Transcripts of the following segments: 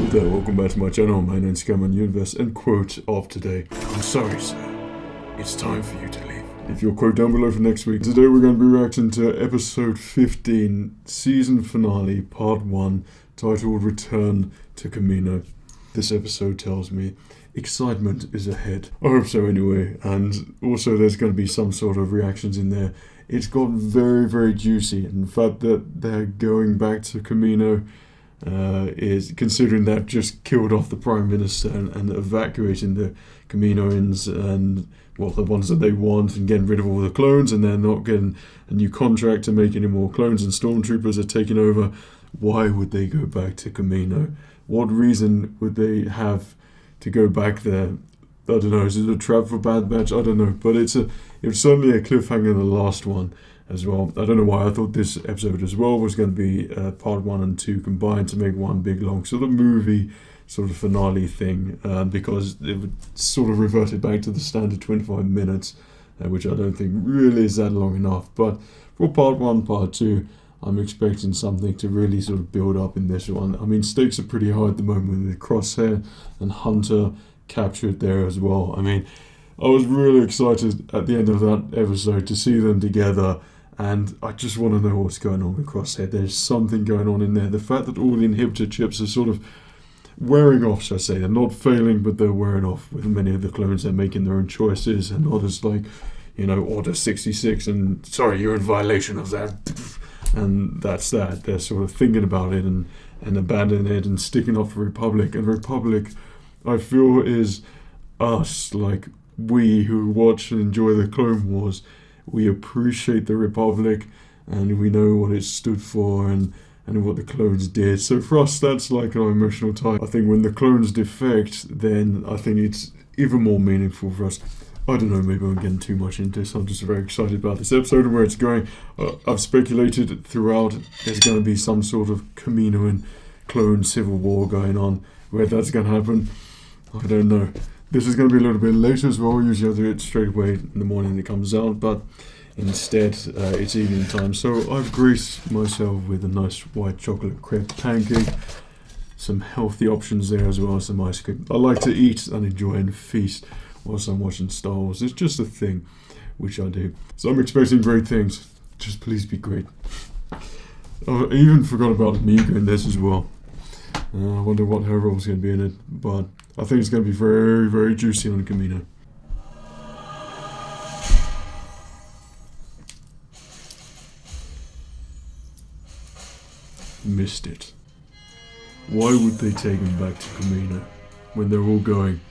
Hello there, welcome back to my channel. My name's SKYMAN Universe, and quote of today: I'm sorry, sir. It's time for you to leave. If your quote down below for next week. Today we're going to be reacting to episode 15, season finale, part 1, titled Return to Kamino. This episode tells me excitement is ahead. I hope so anyway, and also there's going to be some sort of reactions in there. It's got very, very juicy, and the fact that they're going back to Kamino is, considering they've just killed off the Prime Minister and evacuating the Kaminoans and, well, the ones that they want, and getting rid of all the clones, and they're not getting a new contract to make any more clones, and stormtroopers are taking over. Why would they go back to Kamino? What reason would they have to go back there? I don't know, is it a trap for Bad Batch? I don't know, but it was certainly a cliffhanger, the last one as well. I don't know why I thought this episode as well was going to be part 1 and 2 combined to make one big long sort of movie, sort of finale thing, because it would sort of reverted back to the standard 25 minutes, which I don't think really is that long enough. But for part 1, part 2, I'm expecting something to really sort of build up in this one. I mean, stakes are pretty high at the moment with Crosshair and Hunter captured there as well. I mean, I was really excited at the end of that episode to see them together, and I just want to know what's going on with Crosshair. There's something going on in there. The fact that all the inhibitor chips are sort of wearing off, shall I say. They're not failing, but they're wearing off with many of the clones. They're making their own choices, and others like, you know, Order 66 and, sorry, you're in violation of that. And that's that. They're sort of thinking about it and abandoning it and sticking up for Republic. And Republic, I feel, is us, like we who watch and enjoy the Clone Wars. We appreciate the Republic, and we know what it stood for and what the clones did. So for us, that's like our emotional tie. I think when the clones defect, then I think it's even more meaningful for us. I don't know, maybe I'm getting too much into this. I'm just very excited about this episode and where it's going. I've speculated throughout there's going to be some sort of Kamino and clone civil war going on. Where that's going to happen, I don't know. This is going to be a little bit later as well. Usually I do it straight away in the morning it comes out, but instead it's evening time. So I've graced myself with a nice white chocolate crepe pancake. Some healthy options there as well as some ice cream. I like to eat and enjoy and feast whilst I'm watching Star Wars. It's just a thing which I do. So I'm expecting great things. Just please be great. I even forgot about Miga in this as well. I wonder what her role is going to be in it, but I think it's going to be very, very juicy on Kamino. Missed it. Why would they take him back to Kamino when they're all going?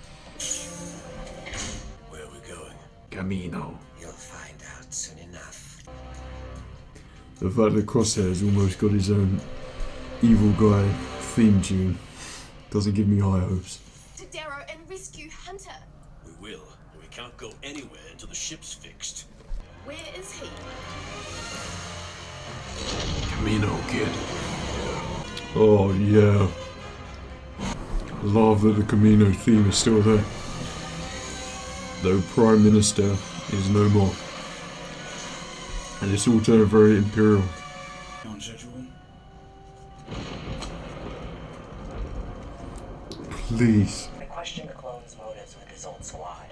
Where are we going? Kamino. You'll find out soon enough. The fact that Crosshair has almost got his own evil guy theme tune doesn't give me high hopes. To Darrow and rescue Hunter. We will, but we can't go anywhere until the ship's fixed. Where is he? Kamino, kid. Oh yeah. I love that the Kamino theme is still there. Though Prime Minister is no more. And it's all turned very imperial. On schedule? Please. I question the clone's motives with his own squad.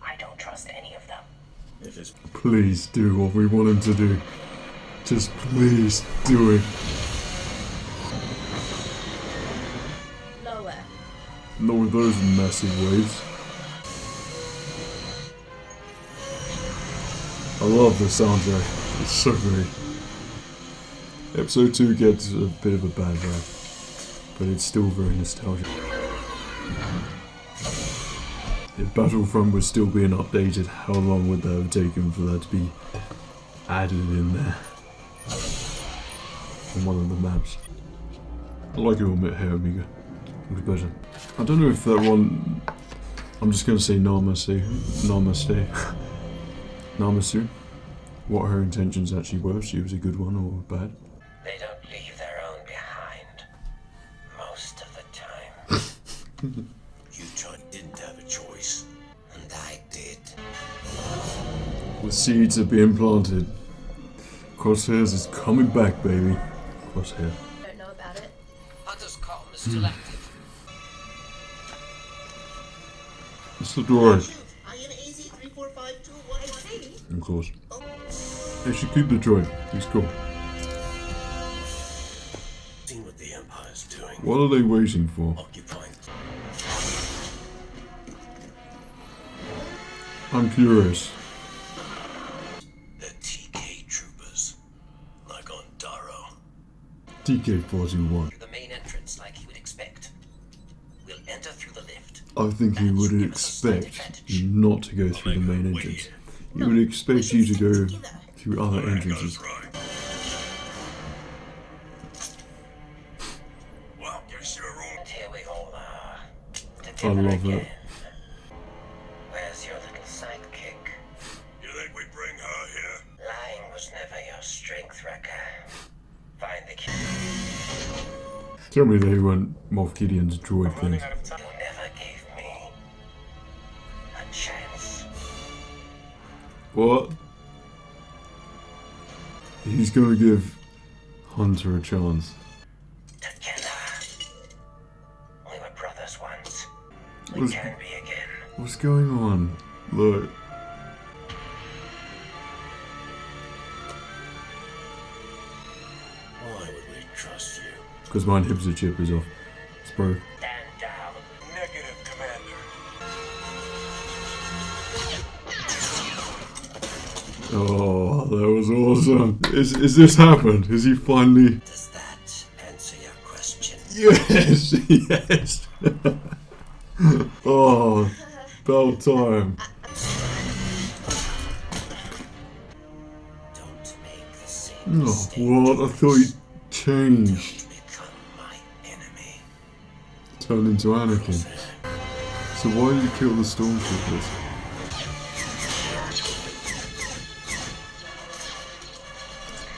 I don't trust any of them. If it's Please do what we want him to do. Just please do it. Lower. Not with those massive waves. I love the soundtrack. It's so great. Episode 2 gets a bit of a bad rap, but it's still very nostalgic. If Battlefront was still being updated, how long would that have taken for that to be added in there? On one of the maps. I like your hair, Amiga. Looks better. I don't know if that one... I'm just going to say Namaste. Namaste. Namasu. What her intentions actually were, if she was a good one or bad. They don't leave their own behind. Most of the time. you didn't have a choice. And I did. The seeds are being planted. Crosshairs is coming back, baby. Crosshair. Don't know about it. Hunter's column is still active. It's the droid. I am AZ-3452. Of course. They should keep the droid. He's cool. Seen what the Empire's doing. What are they waiting for? Occupying. I'm curious. They're TK troopers. Like on Darrow. TK-41. The main entrance, like you would expect. We'll enter through the lift. I think he would expect you not to go through the main entrance. He would expect you to go through other entrances. Well, gives you a room. And here we all are. I Together love again. it. Where's your little sidekick? You think we bring her here? Lying was never your strength, Wrecker. Find the key. Tell me they weren't Moff Gideon's droid things. You never gave me a chance. What? He's gonna give Hunter a chance. Together. We were brothers once. We What's, can be again. what's going on? Look. Why would we trust you? Because my inhibitor chip is off. It's broke. Stand down. Negative, Commander. Oh, that was awesome. Is this happened? Has he finally... Does that answer your question? Yes! Yes! Oh, about time. Don't make the same Oh, mistake. what? I thought he changed. Don't become my enemy. Turned into Anakin. So why did he kill the stormtroopers?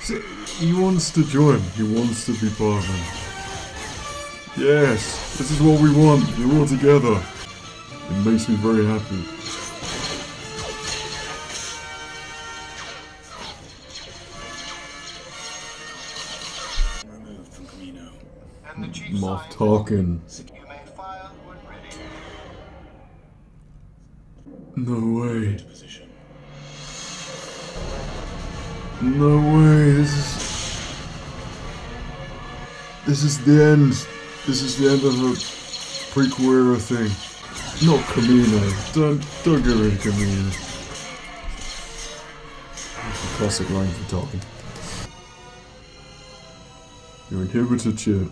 So he wants to join. He wants to be part of them. Yes, this is what we want. We're all together. It makes me very happy. Removed from Kamino. And the chief Moff signs, Tarkin. you may fire when ready. No way. Position. No way. This is the end. This is the end of a prequel era thing. Not Kamino. Don't get rid of Kamino. That's a classic line from Tarkin. Your inhibitor chip.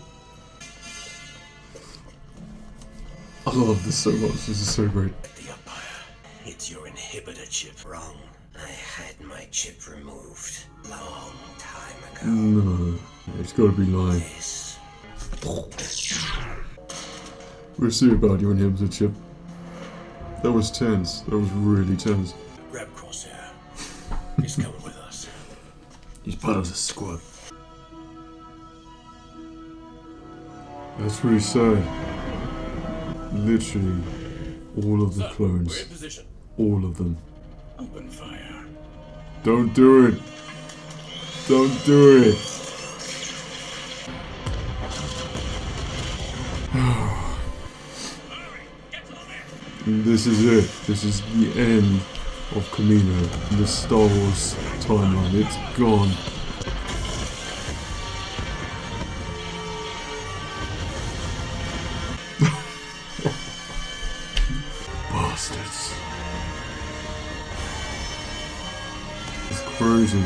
I love this so much. This is so great. The Empire. It's your inhibitor chip. Wrong. I had my chip removed long time ago. No, it's got to be lying. This. We'll see about your inhibitor chip. That was tense. That was really tense. Grab Crosshair. He's coming with us. He's part of the squad. That's really sad. Literally, all of the We're in clones. position. All of them. Open fire. Don't do it. Don't do it. This is it. This is the end of Kamino. The Star Wars timeline. It's gone. Bastards. It's crazy.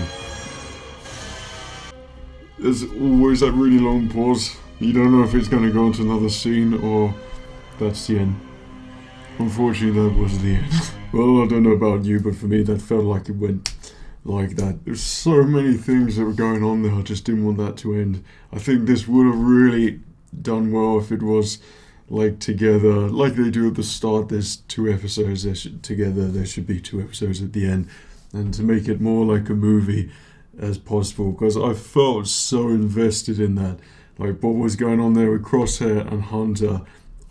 There's always that really long pause. You don't know if it's going to go into another scene or that's the end. Unfortunately, that was the end. Well, I don't know about you, but for me, that felt like it went like that. There's so many things that were going on there. I just didn't want that to end. I think this would have really done well if it was like together, like they do at the start. There's 2 episodes together. There should be 2 episodes at the end, and to make it more like a movie as possible, because I felt so invested in that. Like what was going on there with Crosshair and Hunter.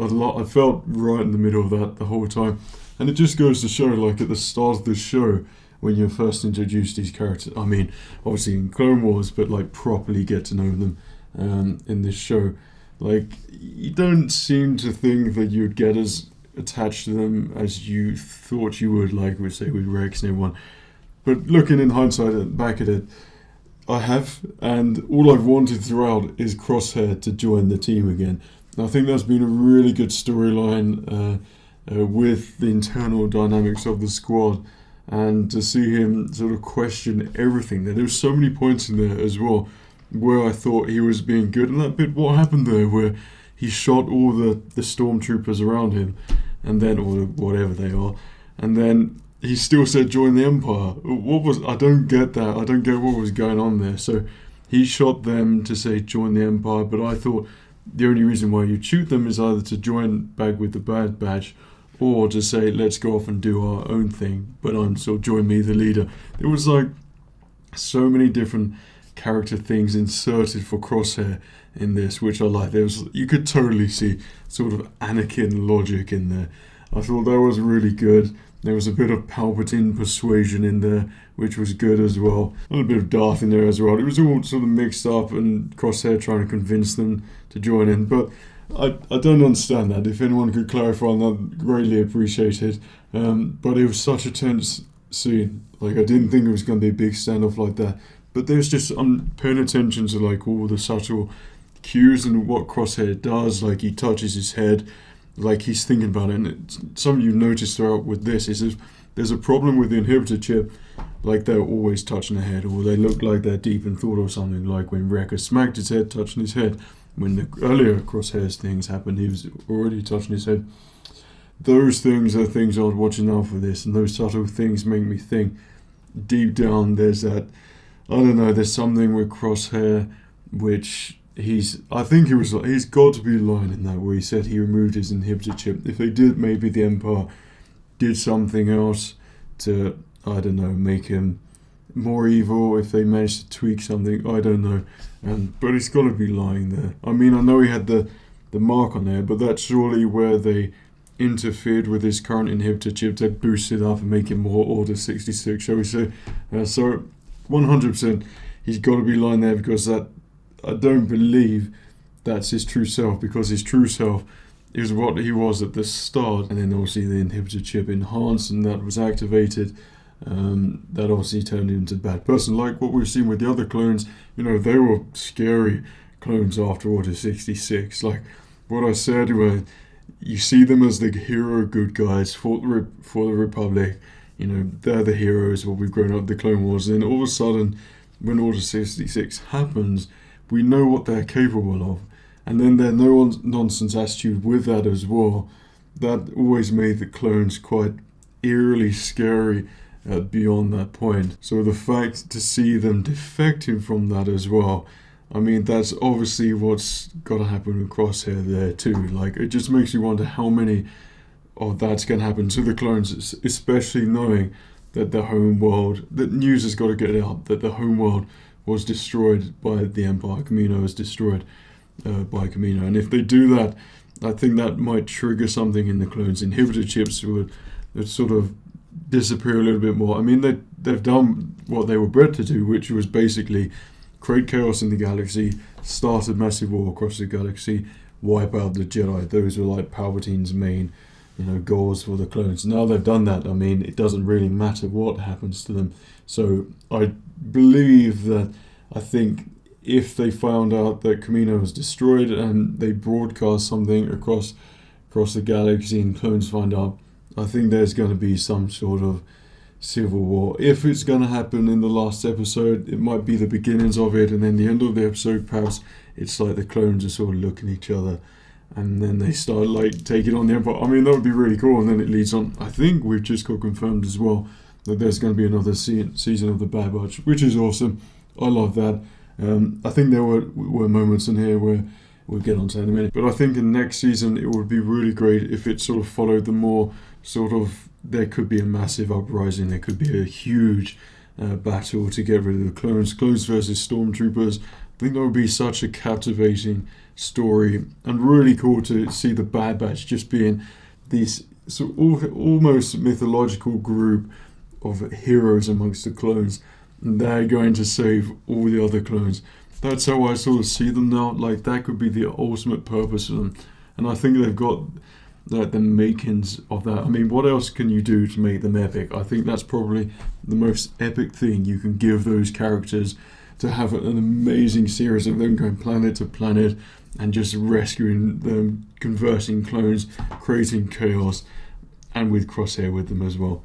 I felt right in the middle of that the whole time. And it just goes to show, like at the start of the show, when you first introduce these characters, I mean, obviously in Clone Wars, but like properly get to know them in this show. Like, you don't seem to think that you'd get as attached to them as you thought you would, like we say with Rex and everyone. But looking in hindsight back at it, I have, and all I've wanted throughout is Crosshair to join the team again. And I think that's been a really good storyline with the internal dynamics of the squad, and to see him sort of question everything. There was so many points in there as well where I thought he was being good, and that bit, what happened there, where he shot all the stormtroopers around him, and then, or whatever they are, and then he still said join the Empire. I don't get that. I don't get what was going on there. So he shot them to say join the Empire, but I thought the only reason why you'd shoot them is either to join back with the Bad Batch, or to say let's go off and do our own thing, but join me, the leader. It was like so many different character things inserted for Crosshair in this, which I like. You could totally see sort of Anakin logic in there. I thought that was really good. There was a bit of Palpatine persuasion in there, which was good as well. A little bit of Darth in there as well. It was all sort of mixed up, and Crosshair trying to convince them to join in. But I don't understand that. If anyone could clarify on that, greatly appreciated. But it was such a tense scene. Like, I didn't think it was going to be a big standoff like that. But there's just, I'm paying attention to like all the subtle cues and what Crosshair does. Like, he touches his head, like he's thinking about it. And something you noticed throughout with this is if there's a problem with the inhibitor chip, like they're always touching the head, or they look like they're deep in thought or something, like when Wrecker smacked his head, touching his head. When the earlier Crosshair's things happened, he was already touching his head. Those things are things I was watching out for this, and those subtle things make me think deep down there's that, I don't know, there's something with Crosshair which he's got to be lying in that, where he said he removed his inhibitor chip. If they did, maybe the Empire did something else to, I don't know, make him more evil. If they managed to tweak something, I don't know. But he's got to be lying there. I mean, I know he had the mark on there, but that's surely where they interfered with his current inhibitor chip to boost it up and make it more Order 66, shall we say. So 100% he's got to be lying there, because that, I don't believe that's his true self, because his true self is what he was at the start, and then obviously the inhibitor chip enhanced and that was activated. That obviously turned him into a bad person, like what we've seen with the other clones. You know, they were scary clones after Order 66. Like what I said, where you see them as the hero good guys for the Republic. You know, they're the heroes, what we've grown up the Clone Wars. And then all of a sudden, when Order 66 happens, we know what they're capable of. And then their no-nonsense attitude with that as well, that always made the clones quite eerily scary beyond that point. So the fact to see them defecting from that as well, I mean, that's obviously what's got to happen with Crosshair there too. Like, it just makes you wonder how many of that's going to happen to the clones, especially knowing that the home world, that news has got to get out, that the home world was destroyed by the Empire. Kamino was destroyed by Kamino. And if they do that, I think that might trigger something in the clones. Inhibitor chips would sort of disappear a little bit more. I mean, they've done what they were bred to do, which was basically create chaos in the galaxy, start a massive war across the galaxy, wipe out the Jedi. Those were like Palpatine's main, goals for the clones. Now they've done that, I mean, it doesn't really matter what happens to them. So I believe that, I think if they found out that Kamino was destroyed and they broadcast something across the galaxy and clones find out, I think there's going to be some sort of civil war. If it's going to happen in the last episode, it might be the beginnings of it, and then the end of the episode, perhaps it's like the clones are sort of looking at each other and then they start like taking on the Empire. I mean, that would be really cool, and then it leads on. I think we've just got confirmed as well that there's going to be another season of the Bad Batch, which is awesome. I love that. I think there were moments in here where we'll get on to in a minute, but I think in next season it would be really great if it sort of followed the more sort of, there could be a massive uprising, there could be a huge battle to get rid of the clones versus stormtroopers. I think that would be such a captivating story, and really cool to see the Bad Batch just being these almost mythological group of heroes amongst the clones, and they're going to save all the other clones. That's how I sort of see them now. Like, that could be the ultimate purpose of them, and I think they've got like the makings of that. I mean, what else can you do to make them epic? I think that's probably the most epic thing you can give those characters, to have an amazing series of them going planet to planet and just rescuing them, converting clones, creating chaos, and with Crosshair with them as well.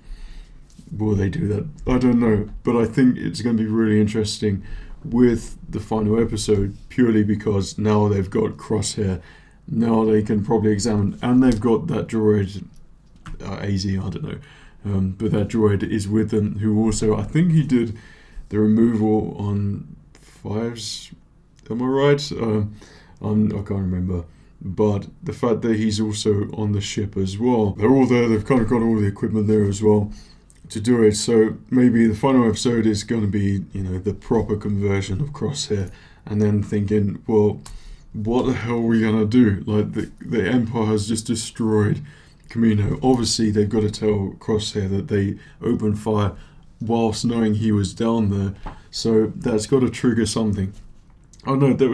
Will they do that? I don't know, but I think it's going to be really interesting with the final episode, purely because now they've got Crosshair. Now they can probably examine, and they've got that droid, AZ, I don't know, but that droid is with them, who also, I think he did the removal on Fives, am I right? I can't remember. But the fact that he's also on the ship as well, they're all there, they've kind of got all the equipment there as well to do it. So maybe the final episode is going to be, you know, the proper conversion of Crosshair, and then thinking, well, what the hell are we going to do? Like, the Empire has just destroyed Kamino. Obviously, they've got to tell Crosshair that they opened fire whilst knowing he was down there. So that's got to trigger something. I don't know,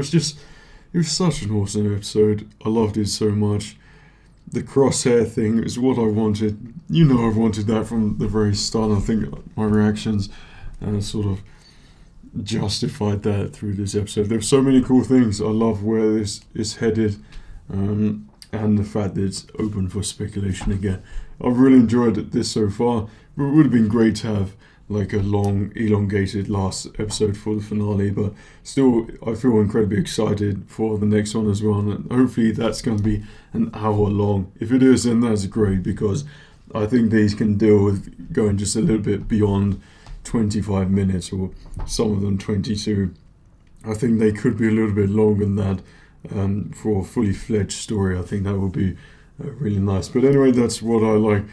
it was such an awesome episode. I loved it so much. The Crosshair thing is what I wanted. You know, I've wanted that from the very start. I think my reactions sort of justified that through this episode. There's so many cool things. I love where this is headed, and the fact that it's open for speculation again. I've really enjoyed this so far. It would have been great to have like a long, elongated last episode for the finale, but still, I feel incredibly excited for the next one as well, and hopefully that's going to be an hour long. If it is, then that's great, because I think these can deal with going just a little bit beyond 25 minutes, or some of them 22. I think they could be a little bit longer than that for a fully fledged story. I think that would be really nice. But anyway, that's what I like.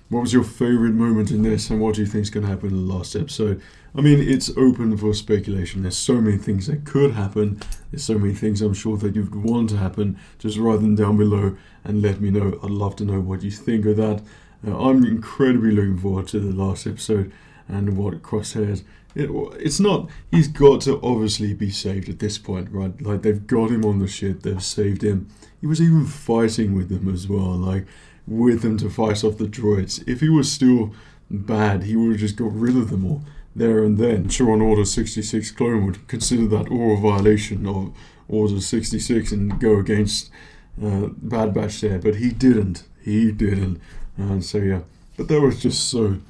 What was your favourite moment in this, and what do you think is going to happen in the last episode? I mean, it's open for speculation. There's so many things that could happen. There's so many things I'm sure that you'd want to happen. Just write them down below and let me know. I'd love to know what you think of that. I'm incredibly looking forward to the last episode and what Crosshair. It's not. He's got to obviously be saved at this point, right? Like, they've got him on the ship. They've saved him. He was even fighting with them as well. Like, with them to fight off the droids. If he was still bad, he would have just got rid of them all there and then. Sure, an Order 66 clone would consider that all a violation of Order 66 and go against Bad Batch there, but he didn't. And so yeah, but that was just so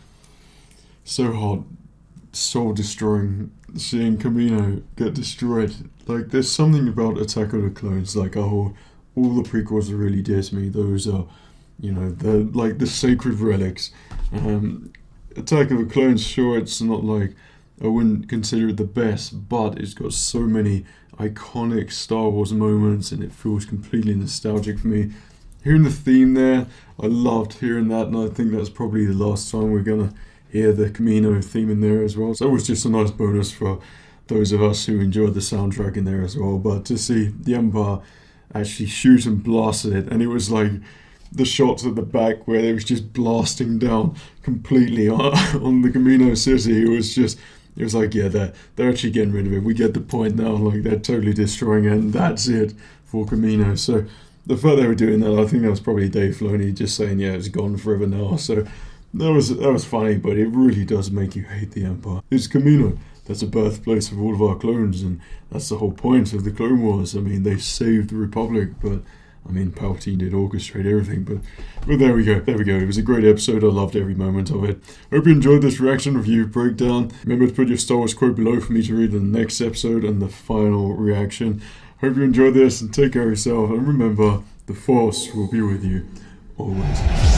hot, soul destroying, seeing Kamino get destroyed. Like, there's something about Attack of the Clones, like all the prequels are really dear to me. Those are, you know, they're like the sacred relics. Attack of the Clones, sure, it's not like, I wouldn't consider it the best, but it's got so many iconic Star Wars moments, and it feels completely nostalgic for me. Hearing the theme there, I loved hearing that, and I think that's probably the last time we're gonna hear the Kamino theme in there as well. So it was just a nice bonus for those of us who enjoyed the soundtrack in there as well. But to see the Empire actually shoot and blast it, and it was like the shots at the back where they was just blasting down completely on the Kamino city. It was like, yeah, they're actually getting rid of it. We get the point now. Like, they're totally destroying it, and that's it for Kamino. So the fact they were doing that, I think that was probably Dave Filoni just saying, yeah, it's gone forever now. So that was funny, but it really does make you hate the Empire. It's Kamino. That's the birthplace of all of our clones, and that's the whole point of the Clone Wars. I mean, they saved the Republic, but I mean, Palpatine did orchestrate everything, but there we go. It was a great episode. I loved every moment of it. Hope you enjoyed this reaction, review, breakdown. Remember to put your Star Wars quote below for me to read in the next episode and the final reaction. Hope you enjoyed this, and take care of yourself. And remember, the Force will be with you always.